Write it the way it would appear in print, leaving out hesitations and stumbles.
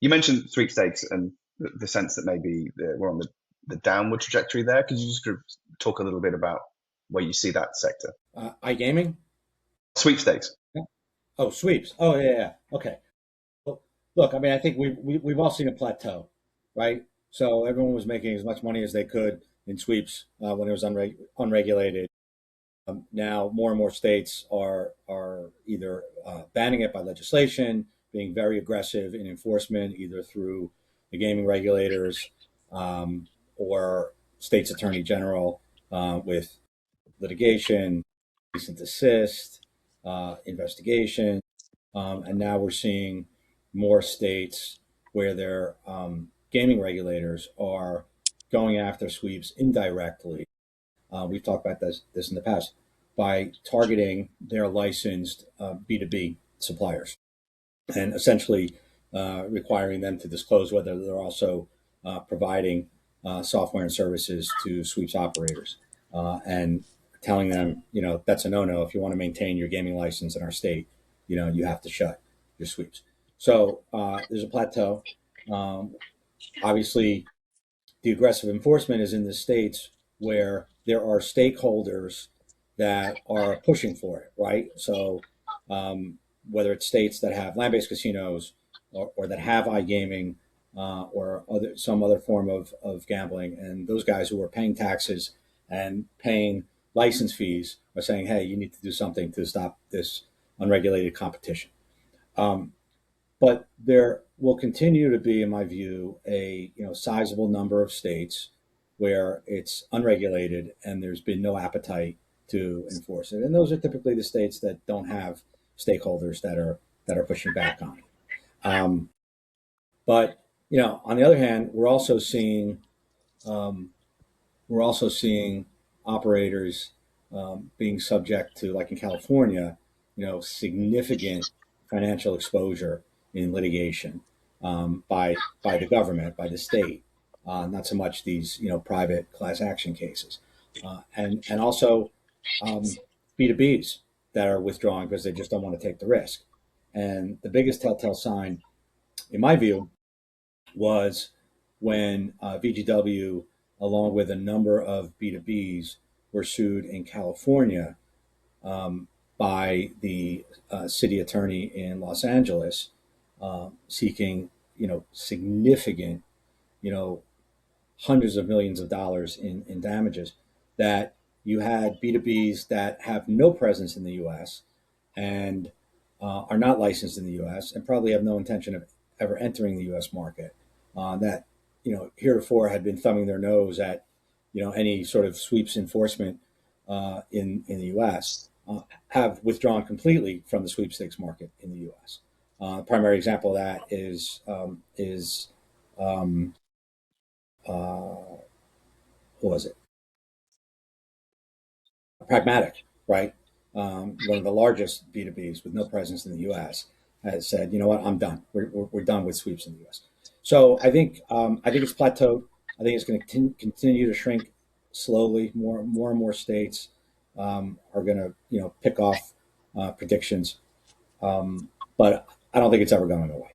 You mentioned sweepstakes and the sense that maybe we're on the downward trajectory there. Could you just sort of talk a little bit about where you see that sector? iGaming? Sweepstakes. Yeah. Oh, sweeps. Oh, yeah, yeah. Okay. Well, look, I mean, I think we've all seen a plateau, right? So everyone was making as much money as they could in sweeps when it was unregulated. Now, more and more states are either banning it by legislation, being very aggressive in enforcement, either through the gaming regulators or state's attorney general with litigation, cease and desist, investigation, and now we're seeing more states where their gaming regulators are going after sweeps indirectly. We've talked about this in the past by targeting their licensed B2B suppliers and essentially requiring them to disclose whether they're also providing software and services to sweeps operators and telling them, that's a no-no. If you want to maintain your gaming license in our state, you have to shut your sweeps. So there's a plateau. Um, Obviously, the aggressive enforcement is in the states where there are stakeholders that are pushing for it, right? So, whether it's states that have land-based casinos or that have iGaming or some other form of gambling, and those guys who are paying taxes and paying license fees are saying, "Hey, you need to do something to stop this unregulated competition." Um, but there will continue to be, in my view, a sizable number of states where it's unregulated and there's been no appetite to enforce it. And those are typically the states that don't have stakeholders that are pushing back on it. But on the other hand, um, we're also seeing operators being subject to, like in California, significant financial exposure in litigation by the government, by the state, not so much these private class action cases, and also B2Bs that are withdrawing because they just don't want to take the risk. And the biggest telltale sign, in my view, was when VGW, along with a number of B2Bs, were sued in California by the city attorney in Los Angeles, seeking, significant, you know, hundreds of millions of dollars in damages. That you had B2Bs that have no presence in the U.S. and are not licensed in the U.S. and probably have no intention of ever entering the U.S. market. That heretofore had been thumbing their nose at any sort of sweeps enforcement in the U.S. Have withdrawn completely from the sweepstakes market in the U.S. Primary example of that is um, what was it? Pragmatic, right? One of the largest B2Bs with no presence in the U.S. has said, you know what, I'm done. We're done with sweeps in the U.S. So I think it's plateaued. I think it's going to continue to shrink slowly. More and more states are going to pick off predictions, but I don't think it's ever going away.